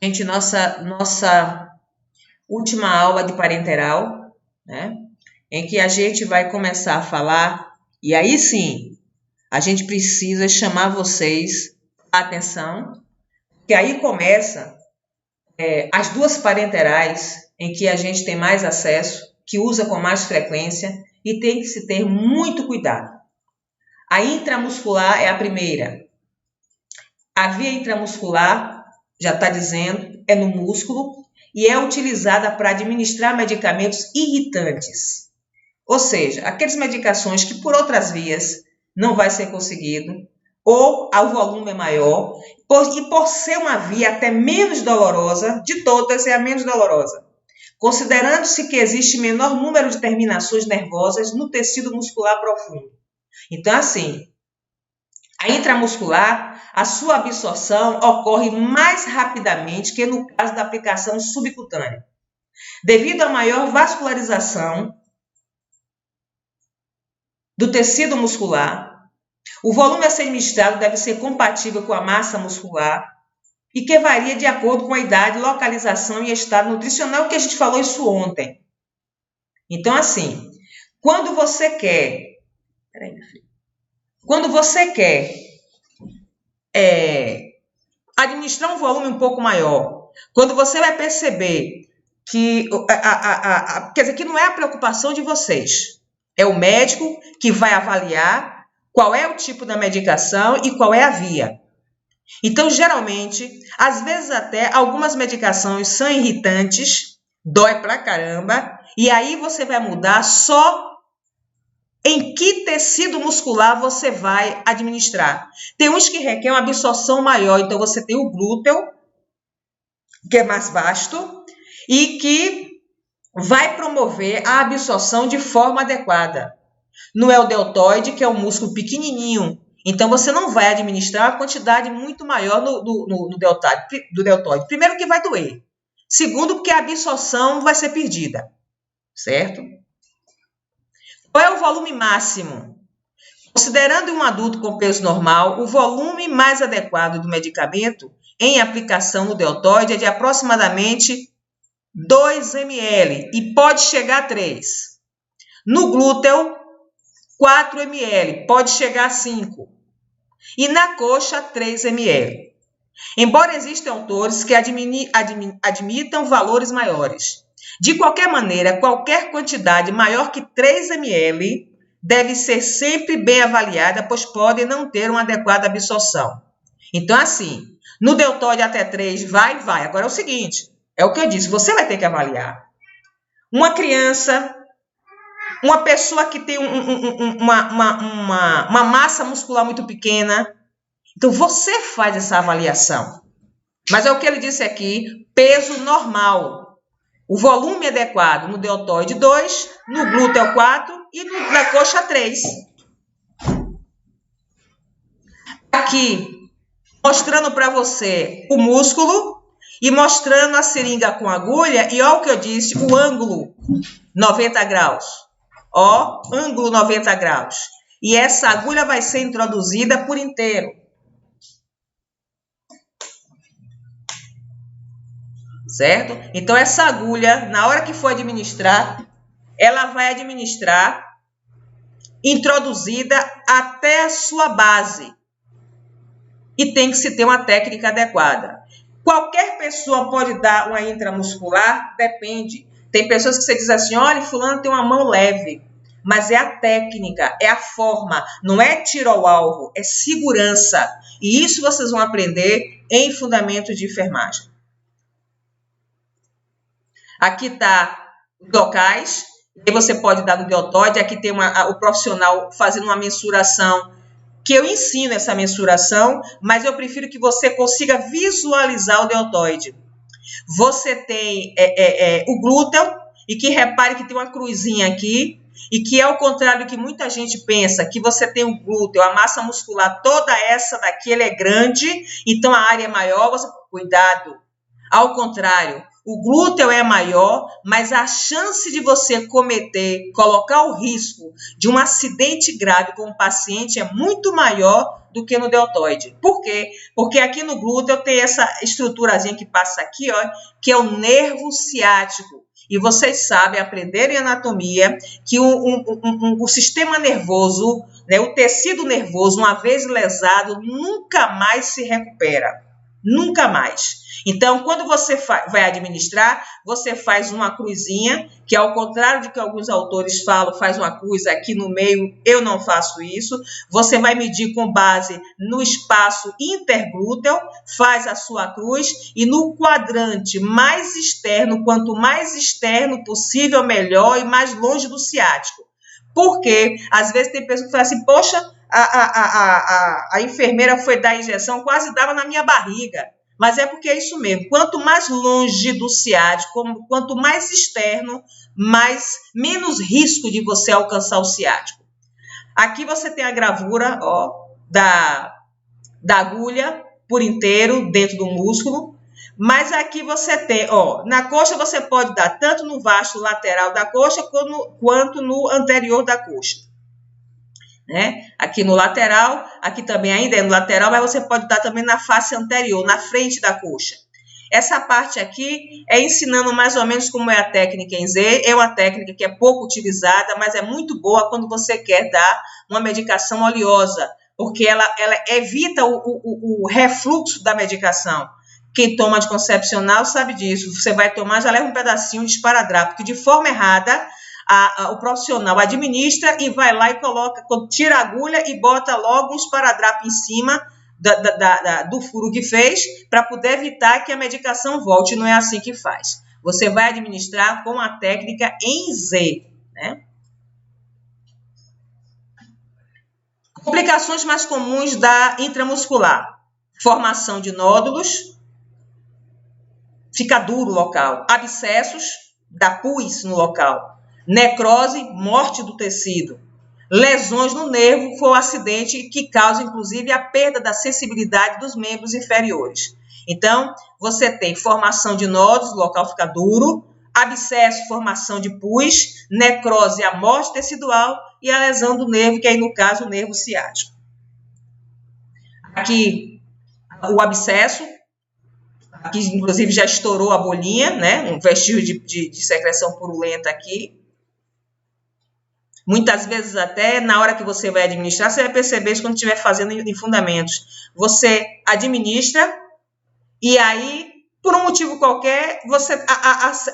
Gente, nossa última aula de parenteral, né? Em que a gente vai começar a falar, e aí sim, a gente precisa chamar vocês a atenção, que aí começa as duas parenterais em que a gente tem mais acesso, que usa com mais frequência e tem que se ter muito cuidado. A intramuscular é a primeira. A via intramuscular, já está dizendo, é no músculo e é utilizada para administrar medicamentos irritantes. Ou seja, aquelas medicações que por outras vias não vai ser conseguido, ou o volume é maior, e por ser uma via até menos dolorosa, de todas é a menos dolorosa, considerando-se que existe menor número de terminações nervosas no tecido muscular profundo. Então, assim, a intramuscular, a sua absorção ocorre mais rapidamente que no caso da aplicação subcutânea. Devido à maior vascularização do tecido muscular, o volume a ser administrado deve ser compatível com a massa muscular e que varia de acordo com a idade, localização e estado nutricional, que a gente falou isso ontem. Então, assim, quando você quer administrar um volume um pouco maior, quando você vai perceber que, quer dizer, que não é a preocupação de vocês, é o médico que vai avaliar qual é o tipo da medicação e qual é a via. Então, geralmente, às vezes até algumas medicações são irritantes, dói pra caramba, e aí você vai mudar só em que tecido muscular você vai administrar. Tem uns que requerem uma absorção maior, então você tem o glúteo, que é mais vasto, e que vai promover a absorção de forma adequada. No deltoide, que é um músculo pequenininho, então você não vai administrar uma quantidade muito maior do deltoide. Primeiro que vai doer. Segundo, porque a absorção vai ser perdida. Certo? Qual é o volume máximo? Considerando um adulto com peso normal, o volume mais adequado do medicamento em aplicação no deltoide é de aproximadamente 2 ml e pode chegar a 3. No glúteo, 4 ml, pode chegar a 5. E na coxa, 3 ml. Embora existam autores que admitam valores maiores. De qualquer maneira, qualquer quantidade maior que 3 ml deve ser sempre bem avaliada, pois pode não ter uma adequada absorção. Então, assim, no deltoide até 3 vai. Agora é o seguinte, é o que eu disse, você vai ter que avaliar. Uma criança, uma pessoa que tem uma massa muscular muito pequena, então você faz essa avaliação. Mas é o que ele disse aqui, peso normal. O volume adequado no deltoide 2, no glúteo 4 e na coxa 3. Aqui, mostrando para você o músculo e mostrando a seringa com agulha. E olha o que eu disse, o ângulo 90 graus. Ó, ângulo 90 graus. E essa agulha vai ser introduzida por inteiro. Certo? Então, essa agulha, na hora que for administrar, ela vai administrar introduzida até a sua base. E tem que se ter uma técnica adequada. Qualquer pessoa pode dar uma intramuscular? Depende. Tem pessoas que você diz assim, olha, fulano tem uma mão leve. Mas é a técnica, é a forma, não é tiro ao alvo, é segurança. E isso vocês vão aprender em fundamento de enfermagem. Aqui está os locais, e você pode dar no deltoide. Aqui tem o profissional fazendo uma mensuração, que eu ensino essa mensuração, mas eu prefiro que você consiga visualizar o deltoide. Você tem o glúteo, e que repare que tem uma cruzinha aqui, e que é o contrário do que muita gente pensa, que você tem o glúteo, a massa muscular toda essa daqui, ela é grande, então a área é maior, cuidado. Ao contrário, O glúteo é maior, mas a chance de você colocar o risco de um acidente grave com o paciente é muito maior do que no deltoide. Por quê? Porque aqui no glúteo tem essa estruturazinha que passa aqui, ó, que é o nervo ciático. E vocês sabem, aprenderam em anatomia, que o sistema nervoso, né, o tecido nervoso, uma vez lesado, nunca mais se recupera. Nunca mais. Então, quando você vai administrar, você faz uma cruzinha, que ao contrário de que alguns autores falam, faz uma cruz aqui no meio, eu não faço isso. Você vai medir com base no espaço interglúteo, faz a sua cruz e no quadrante mais externo, quanto mais externo possível, melhor e mais longe do ciático. Porque, às vezes, tem pessoas que falam assim, poxa, a enfermeira foi dar a injeção, quase dava na minha barriga. Mas é porque é isso mesmo. Quanto mais longe do ciático, quanto mais externo, menos risco de você alcançar o ciático. Aqui você tem a gravura, ó, da agulha por inteiro dentro do músculo. Mas aqui você tem, ó, na coxa você pode dar tanto no vasto lateral da coxa quanto no anterior da coxa. Né? Aqui no lateral, aqui também ainda é no lateral, mas você pode dar também na face anterior, na frente da coxa. Essa parte aqui é ensinando mais ou menos como é a técnica em Z. É uma técnica que é pouco utilizada, mas é muito boa quando você quer dar uma medicação oleosa, porque ela evita o refluxo da medicação. Quem toma anticoncepcional sabe disso. Você vai tomar, já leva um pedacinho de esparadrapo, porque de forma errada o profissional administra e vai lá e coloca, tira a agulha e bota logo um esparadrapo em cima do furo que fez, para poder evitar que a medicação volte. Não é assim que faz. Você vai administrar com a técnica em Z, né? Complicações mais comuns da intramuscular: formação de nódulos, fica duro o local, abscessos, dá pus no local, necrose, morte do tecido, lesões no nervo, foi um acidente que causa, inclusive, a perda da sensibilidade dos membros inferiores. Então, você tem formação de nódulos, o local fica duro, abscesso, formação de pus, necrose, a morte tecidual e a lesão do nervo, que aí, no caso, o nervo ciático. Aqui, o abscesso, aqui, inclusive, já estourou a bolinha, né? Um vestígio de secreção purulenta aqui. Muitas vezes até, na hora que você vai administrar, você vai perceber isso quando estiver fazendo em fundamentos. Você administra e aí, por um motivo qualquer,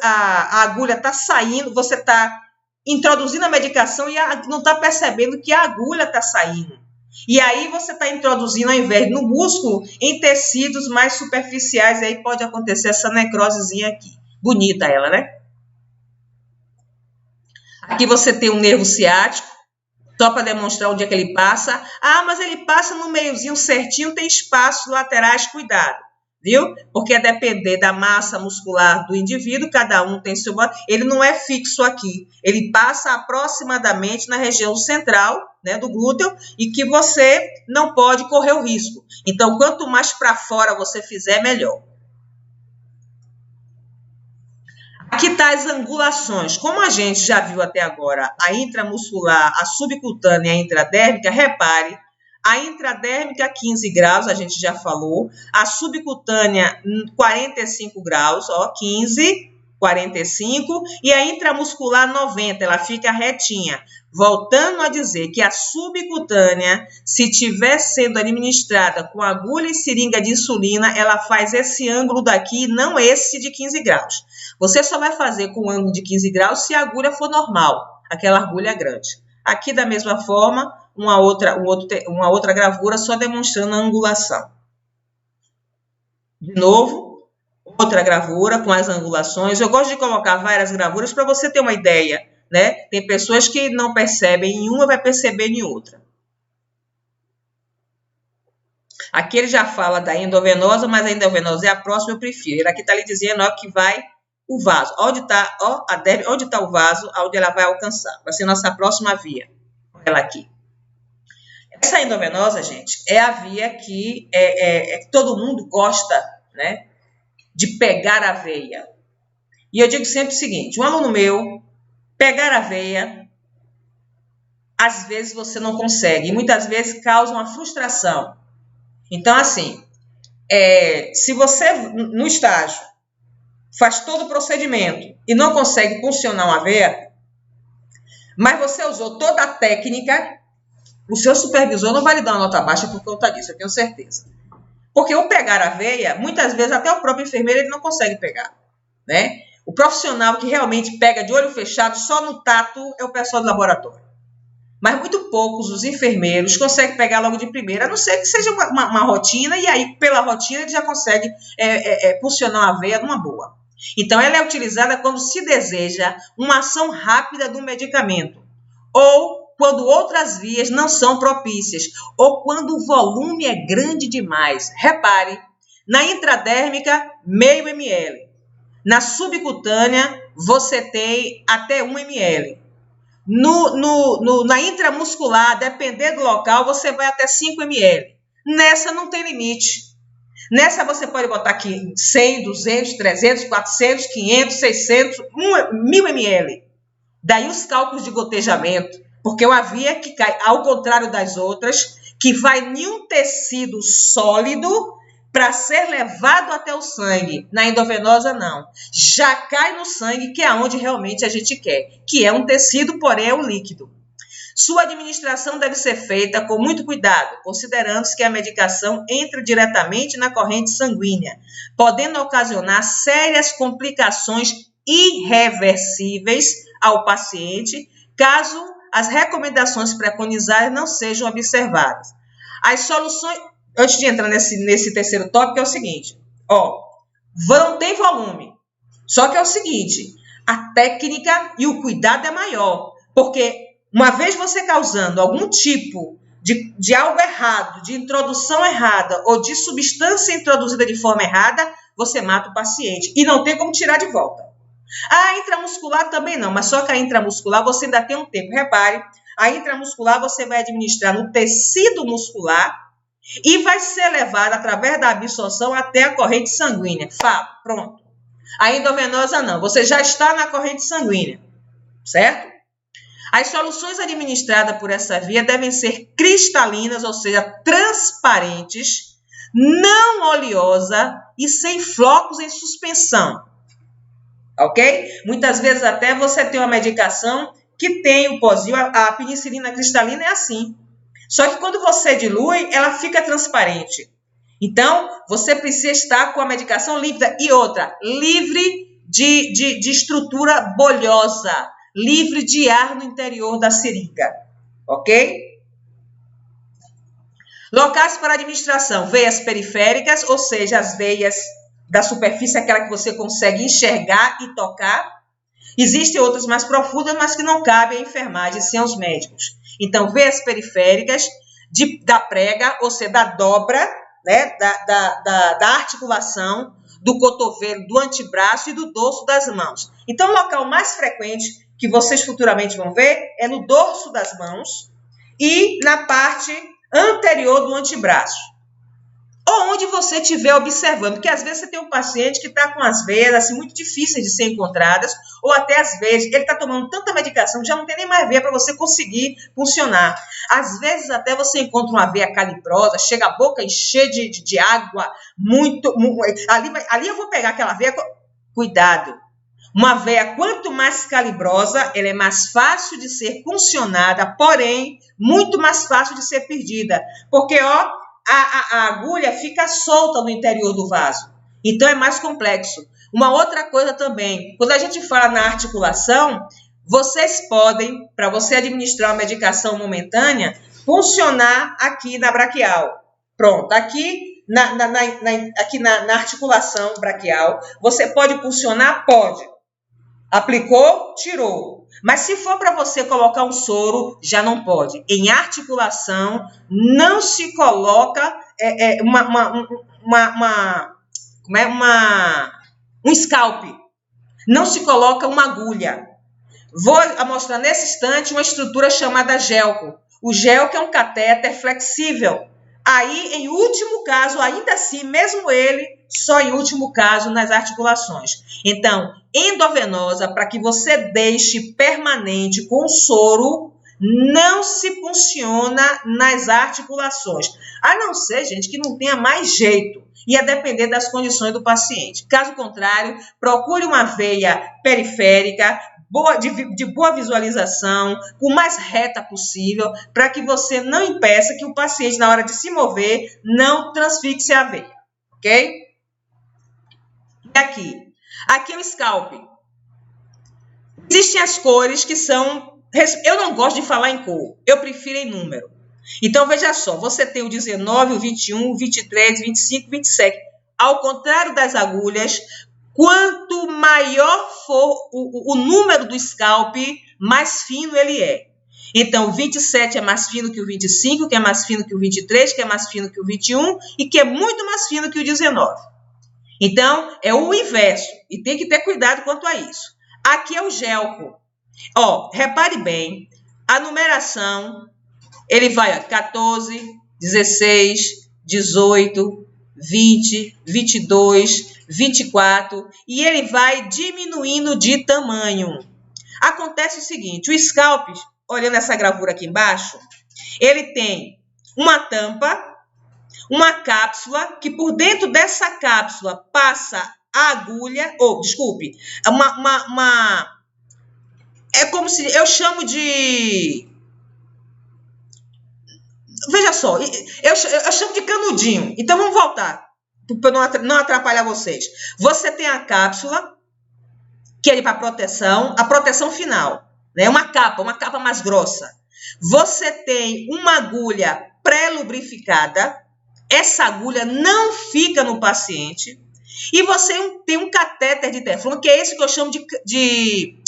a agulha está saindo, você está introduzindo a medicação e não está percebendo que a agulha está saindo. E aí você está introduzindo, ao invés no músculo, em tecidos mais superficiais, aí pode acontecer essa necrosezinha aqui. Bonita ela, né? Aqui você tem um nervo ciático, só para demonstrar onde é que ele passa. Ah, mas ele passa no meiozinho certinho, tem espaços laterais, cuidado, viu? Porque a depender da massa muscular do indivíduo, cada um tem seu... Ele não é fixo aqui, ele passa aproximadamente na região central, né, do glúteo, e que você não pode correr o risco. Então, quanto mais para fora você fizer, melhor. Aqui está as angulações. Como a gente já viu até agora, a intramuscular, a subcutânea e a intradérmica, repare, a intradérmica 15 graus, a gente já falou, a subcutânea 45 graus, ó, 15, 45, e a intramuscular 90, ela fica retinha. Voltando a dizer que a subcutânea, se estiver sendo administrada com agulha e seringa de insulina, ela faz esse ângulo daqui, não esse de 15 graus. Você só vai fazer com ângulo de 15 graus se a agulha for normal, aquela agulha grande. Aqui, da mesma forma, uma outra gravura só demonstrando a angulação. De novo, outra gravura com as angulações. Eu gosto de colocar várias gravuras para você ter uma ideia, né? Tem pessoas que não percebem em uma, vai perceber em outra. Aqui ele já fala da endovenosa, mas a endovenosa é a próxima, eu prefiro. Ele aqui está lhe dizendo, ó, que vai o vaso. Onde está o vaso, onde ela vai alcançar. Vai ser nossa próxima via. Ela aqui. Essa endovenosa, gente, é a via que todo mundo gosta, né, de pegar a veia. E eu digo sempre o seguinte, um aluno meu, pegar a veia, às vezes você não consegue, e muitas vezes causa uma frustração. Então, assim, se você, no estágio, faz todo o procedimento e não consegue funcionar uma veia, mas você usou toda a técnica, o seu supervisor não vai lhe dar uma nota baixa por conta disso, eu tenho certeza. Porque o pegar a veia, muitas vezes até o próprio enfermeiro ele não consegue pegar, né? O profissional que realmente pega de olho fechado, só no tato, é o pessoal do laboratório. Mas muito poucos os enfermeiros conseguem pegar logo de primeira, a não ser que seja uma rotina, e aí, pela rotina, ele já consegue funcionar a veia numa boa. Então, ela é utilizada quando se deseja uma ação rápida do medicamento, ou quando outras vias não são propícias, ou quando o volume é grande demais. Repare, na intradérmica, meio ml. Na subcutânea, você tem até 1 ml. Na intramuscular, dependendo do local, você vai até 5 ml. Nessa não tem limite. Nessa você pode botar aqui 100, 200, 300, 400, 500, 600, 1000 ml. Daí os cálculos de gotejamento, porque é uma via que cai, ao contrário das outras, que vai em um tecido sólido para ser levado até o sangue. Na endovenosa, não. Já cai no sangue, que é onde realmente a gente quer, que é um tecido, porém é um líquido. Sua administração deve ser feita com muito cuidado, considerando-se que a medicação entra diretamente na corrente sanguínea, podendo ocasionar sérias complicações irreversíveis ao paciente, caso as recomendações preconizadas não sejam observadas. As soluções, antes de entrar nesse terceiro tópico, é o seguinte, não tem volume, só que é o seguinte, a técnica e o cuidado é maior, porque uma vez você causando algum tipo de algo errado, de introdução errada ou de substância introduzida de forma errada, você mata o paciente e não tem como tirar de volta. A intramuscular também não, mas só que a intramuscular você ainda tem um tempo. Repare, a intramuscular você vai administrar no tecido muscular e vai ser levada através da absorção até a corrente sanguínea. Pronto. A endovenosa não, você já está na corrente sanguínea, certo? As soluções administradas por essa via devem ser cristalinas, ou seja, transparentes, não oleosa e sem flocos em suspensão. Ok? Muitas vezes até você tem uma medicação que tem o pozinho, a penicilina cristalina é assim. Só que quando você dilui, ela fica transparente. Então, você precisa estar com a medicação límpida e outra, livre de estrutura bolhosa, livre de ar no interior da seringa. Ok? Locais para administração, veias periféricas, ou seja, as veias da superfície, aquela que você consegue enxergar e tocar. Existem outras mais profundas, mas que não cabem à enfermagem, sim aos médicos. Então, veias periféricas da prega, ou seja, da dobra, né, da articulação, do cotovelo, do antebraço e do dorso das mãos. Então, o local mais frequente que vocês futuramente vão ver é no dorso das mãos e na parte anterior do antebraço. Ou onde você estiver observando, porque às vezes você tem um paciente que está com as veias assim, muito difíceis de ser encontradas, ou até às vezes ele está tomando tanta medicação que já não tem nem mais veia para você conseguir funcionar. Às vezes até você encontra uma veia calibrosa, chega a boca encher de água, ali eu vou pegar aquela veia, cuidado. Uma veia, quanto mais calibrosa, ela é mais fácil de ser funcionada, porém, muito mais fácil de ser perdida. Porque, a agulha fica solta no interior do vaso. Então, é mais complexo. Uma outra coisa também, quando a gente fala na articulação, vocês podem, para você administrar uma medicação momentânea, funcionar aqui na braquial. Pronto, aqui na articulação braquial, você pode funcionar? Pode. Aplicou, tirou. Mas se for para você colocar um soro, já não pode. Em articulação, não se coloca um scalp. Não se coloca uma agulha. Vou mostrar nesse instante uma estrutura chamada gelco. O gelco é um catéter flexível. Aí, em último caso, ainda assim, mesmo ele, só em último caso, nas articulações. Então, endovenosa, para que você deixe permanente com soro, não se funciona nas articulações. A não ser, gente, que não tenha mais jeito. Ia depender das condições do paciente. Caso contrário, procure uma veia periférica, de boa visualização, o mais reta possível, para que você não impeça que o paciente, na hora de se mover, não transfixe a veia, ok? E aqui é o scalp. Existem as cores que são... Eu não gosto de falar em cor, eu prefiro em número. Então, veja só, você tem o 19, o 21, o 23, 25, 27. Ao contrário das agulhas, quanto maior for o número do scalp, mais fino ele é. Então, o 27 é mais fino que o 25, que é mais fino que o 23, que é mais fino que o 21 e que é muito mais fino que o 19. Então, é o inverso e tem que ter cuidado quanto a isso. Aqui é o gelco. Ó, repare bem, a numeração, ele vai 14, 16, 18, 20, 22, 24 e ele vai diminuindo de tamanho. Acontece o seguinte, o scalp, olhando essa gravura aqui embaixo, ele tem uma tampa, uma cápsula, que por dentro dessa cápsula passa a agulha, desculpe, é como se, eu chamo de... Veja só, eu chamo de canudinho. Então, vamos voltar, para não atrapalhar vocês. Você tem a cápsula, que é para proteção, a proteção final, né? Uma capa mais grossa. Você tem uma agulha pré-lubrificada, essa agulha não fica no paciente, e você tem um catéter de teflon, que é esse que eu chamo de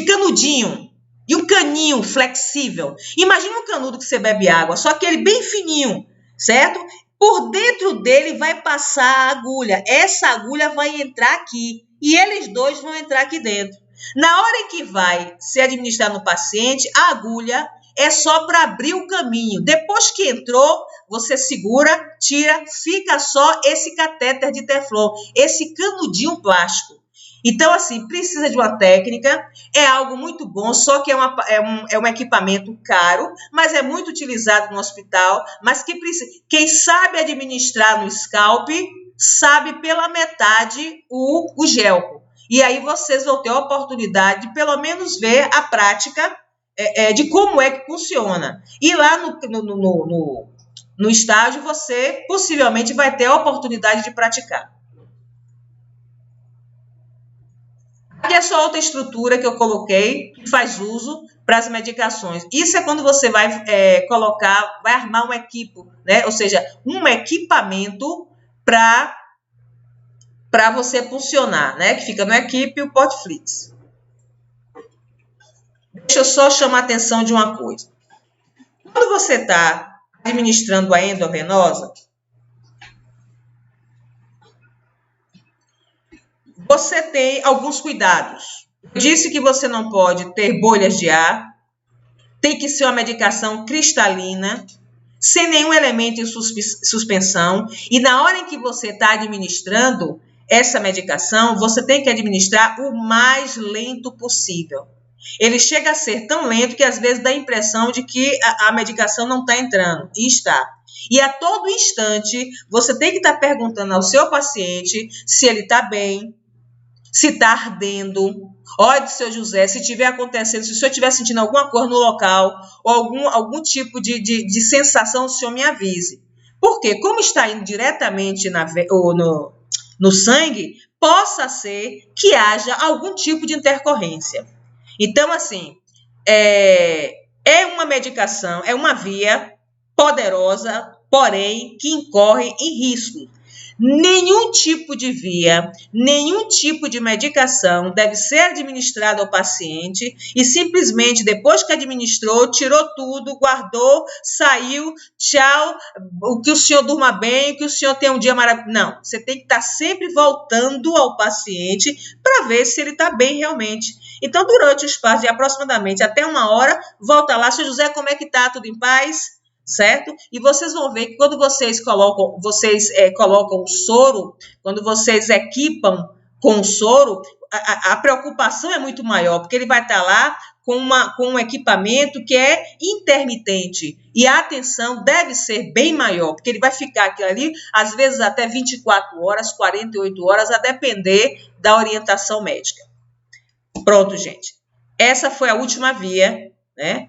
canudinho, e um caninho flexível. Imagina um canudo que você bebe água, só que ele bem fininho, certo? Por dentro dele vai passar a agulha. Essa agulha vai entrar aqui e eles dois vão entrar aqui dentro. Na hora em que vai ser administrado no paciente, a agulha é só para abrir o caminho. Depois que entrou, você segura, tira, fica só esse catéter de teflon, esse canudinho plástico. Então, assim, precisa de uma técnica, é algo muito bom, só que é um equipamento caro, mas é muito utilizado no hospital, mas que precisa, quem sabe administrar no scalp, sabe pela metade o gelco. E aí vocês vão ter a oportunidade de pelo menos ver a prática de como é que funciona. E lá no estágio você possivelmente vai ter a oportunidade de praticar. Aqui é só outra estrutura que eu coloquei, que faz uso para as medicações. Isso é quando você vai vai armar um equipo, né? Ou seja, um equipamento para você funcionar, né? Que fica no equipe e o Portflix. Deixa eu só chamar a atenção de uma coisa. Quando você está administrando a endovenosa, você tem alguns cuidados. Eu disse que você não pode ter bolhas de ar, tem que ser uma medicação cristalina, sem nenhum elemento em suspensão, e na hora em que você está administrando essa medicação, você tem que administrar o mais lento possível. Ele chega a ser tão lento que às vezes dá a impressão de que a medicação não está entrando, e está. E a todo instante, você tem que estar perguntando ao seu paciente se ele está bem, se está ardendo. Olha, seu José, se estiver acontecendo, se o senhor estiver sentindo alguma cor no local, ou algum tipo de sensação, o senhor me avise. Porque, como está indo diretamente no sangue, possa ser que haja algum tipo de intercorrência. Então, assim, é uma medicação, é uma via poderosa, porém, que incorre em risco. Nenhum tipo de via, nenhum tipo de medicação deve ser administrado ao paciente e simplesmente depois que administrou, tirou tudo, guardou, saiu, tchau, que o senhor durma bem, que o senhor tenha um dia maravilhoso. Não, você tem que estar sempre voltando ao paciente para ver se ele está bem realmente. Então, durante o espaço de aproximadamente até 1 hora, volta lá, seu José, como é que está? Tudo em paz? certo? E vocês vão ver que quando vocês colocam o soro, quando vocês equipam com o soro, a preocupação é muito maior, porque ele vai estar lá com um equipamento que é intermitente. E a atenção deve ser bem maior, porque ele vai ficar aqui ali, às vezes até 24 horas, 48 horas, a depender da orientação médica. Pronto, gente. Essa foi a última via, né,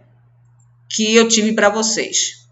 que eu tive para vocês.